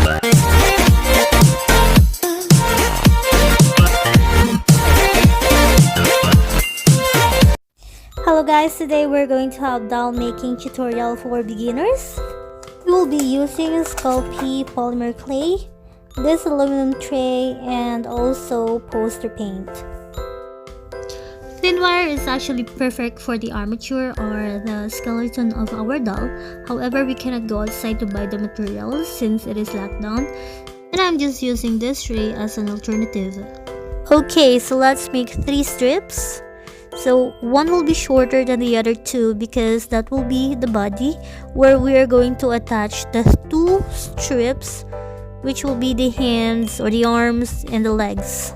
Hello guys, today we're going to have doll making tutorial for beginners. We will be using Sculpey polymer clay, this aluminum tray, and also poster paint. Thin wire is actually perfect for the armature or the skeleton of our doll. However, we cannot go outside to buy the materials since it is locked down, and I'm just using this tray as an alternative. Okay, so let's make 3 strips. So one will be shorter than the other two because that will be the body where we are going to attach the 2 strips, which will be the hands or the arms and the legs.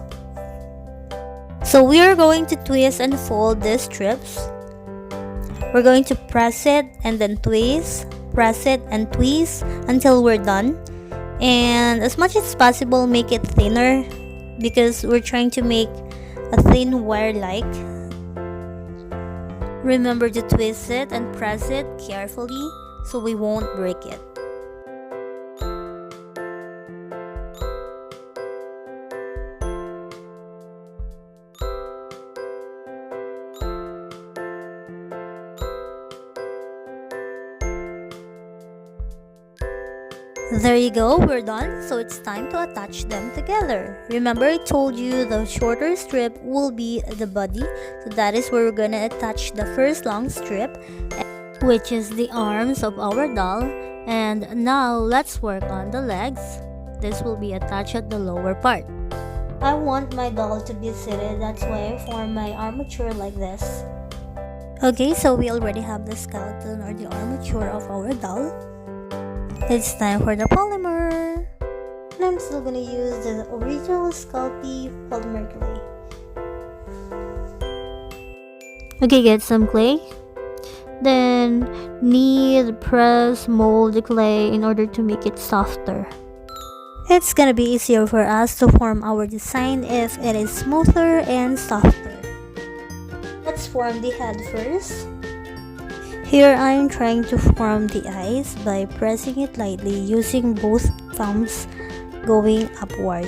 So we are going to twist and fold these strips. We're going to press it and then twist, press it and twist until we're done. And as much as possible, make it thinner because we're trying to make a thin wire-like. Remember to twist it and press it carefully so we won't break it. There you go, we're done. So it's time to attach them together. Remember, I told you the shorter strip will be the body. So that is where we're gonna attach the first long strip, which is the arms of our doll. And now let's work on the legs. This will be attached at the lower part. I want my doll to be seated, that's why I form my armature like this. Okay, so we already have the skeleton or the armature of our doll. It's time for the polymer. And I'm still gonna use the original Sculpey polymer clay. Okay, get some clay. Then knead, press, mold the clay in order to make it softer. It's gonna be easier for us to form our design if it is smoother and softer. Let's form the head first. Here I am trying to form the eyes by pressing it lightly using both thumbs going upward.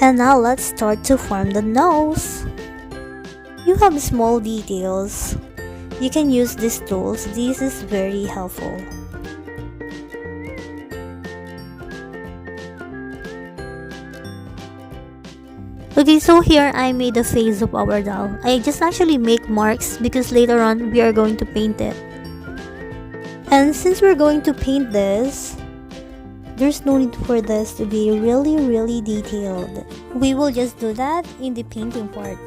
And now let's start to form the nose. You have small details. You can use these tools. This is very helpful. Okay, so here I made the face of our doll. I just actually make marks because later on we are going to paint it. And since we're going to paint this, there's no need for this to be really detailed. We will just do that in the painting part.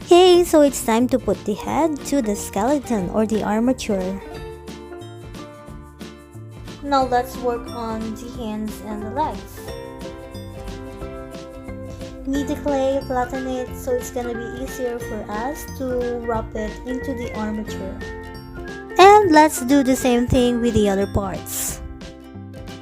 Okay, so it's time to put the head to the skeleton or the armature. Now let's work on the hands and the legs. Knead the clay, flatten it, so it's gonna be easier for us to wrap it into the armature. And let's do the same thing with the other parts.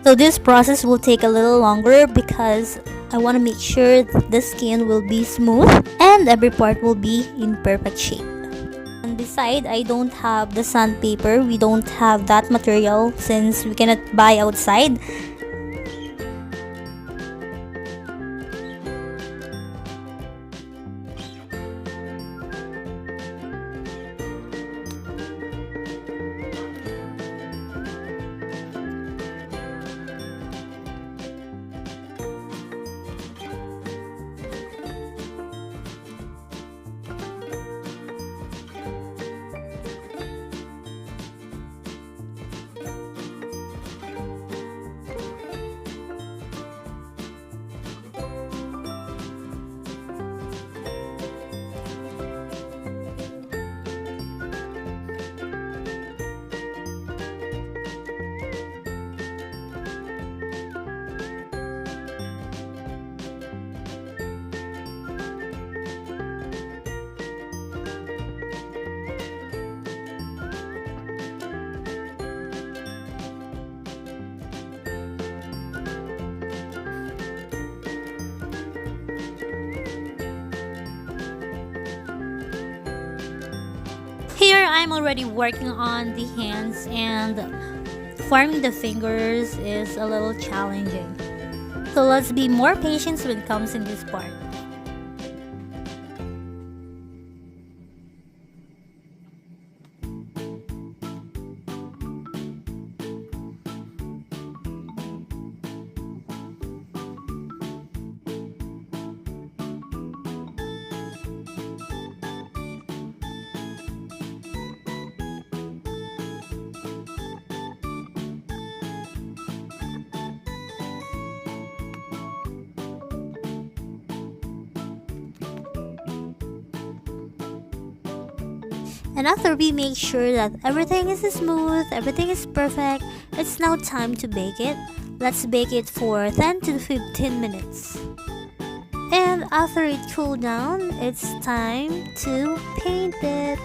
So this process will take a little longer because I want to make sure that the skin will be smooth and every part will be in perfect shape. And besides, I don't have the sandpaper. We don't have that material since we cannot buy outside. I'm already working on the hands, and forming the fingers is a little challenging. So let's be more patient when it comes in this part. And after we make sure that everything is smooth, everything is perfect, it's now time to bake it. Let's bake it for 10 to 15 minutes. And after it cooled down, it's time to paint it.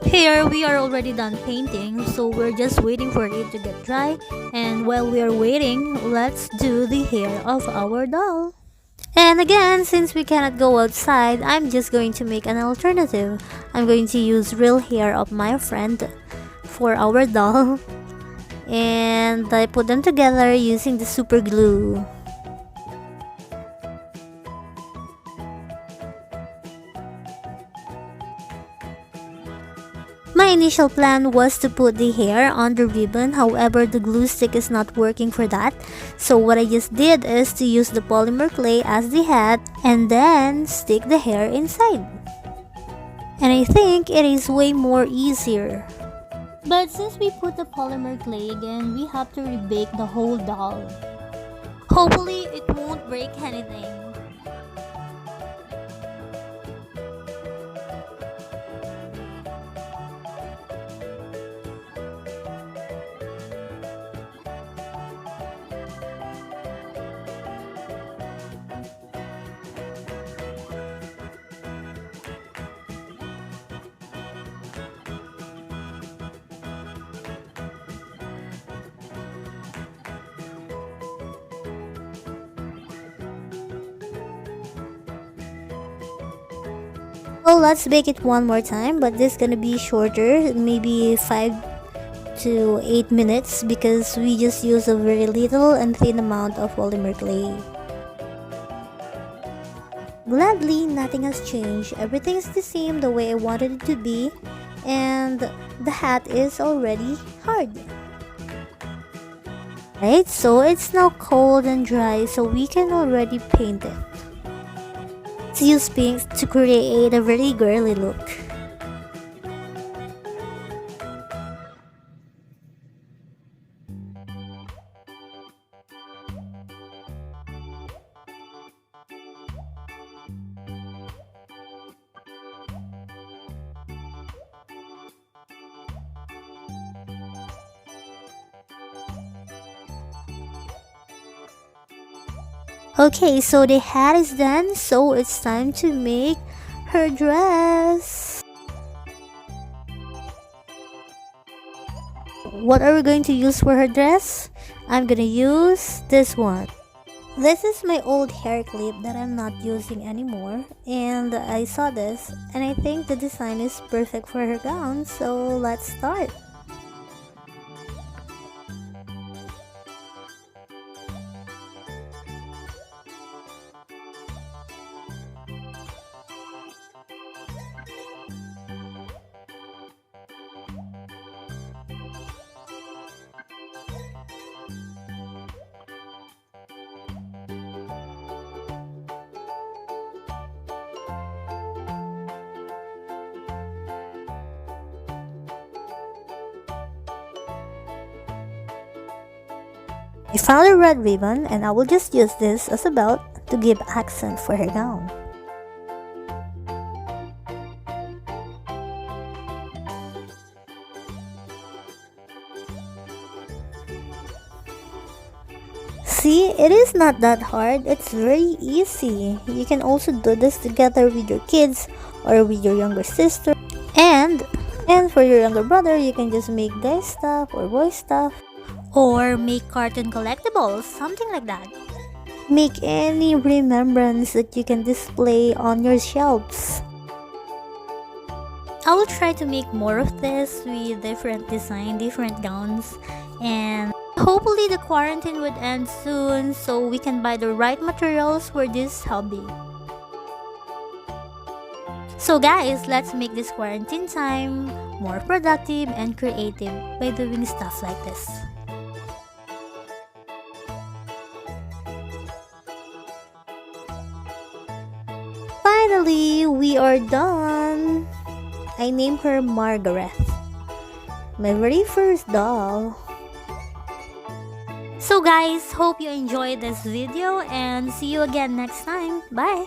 Here we are already done painting, so we're just waiting for it to get dry. And while we are waiting, let's do the hair of our doll. And again, since we cannot go outside, I'm just going to make an alternative. I'm going to use real hair of my friend for our doll. And I put them together using the super glue. My initial plan was to put the hair on the ribbon, however the glue stick is not working for that. So what I just did is to use the polymer clay as the hat and then stick the hair inside. And I think it is way more easier. But since we put the polymer clay again, we have to rebake the whole doll. Hopefully it won't break anything. So let's bake it one more time, but this is gonna be shorter, maybe 5 to 8 minutes because we just use a very little and thin amount of polymer clay. Gladly, nothing has changed. Everything is the same the way I wanted it to be, and the hat is already hard. Right, so it's now cold and dry, so we can already paint it. Let's use pink to create a very girly look. Okay, so the hat is done, so it's time to make her dress. What are we going to use for her dress? I'm gonna use this one. This is my old hair clip that I'm not using anymore, and I saw this and I think the design is perfect for her gown, so let's start. I found a red ribbon and I will just use this as a belt to give accent for her gown. See, it is not that hard. It's very easy. You can also do this together with your kids or with your younger sister. And for your younger brother, you can just make guy stuff or boy stuff. Or make cartoon collectibles, something like that. Make any remembrance that you can display on your shelves. I will try to make more of this with different design, different gowns, and hopefully the quarantine would end soon so we can buy the right materials for this hobby. So guys, let's make this quarantine time more productive and creative by doing stuff like this. Finally, we are done. I named her Margaret, my very first doll. So guys, hope you enjoyed this video and see you again next time. Bye!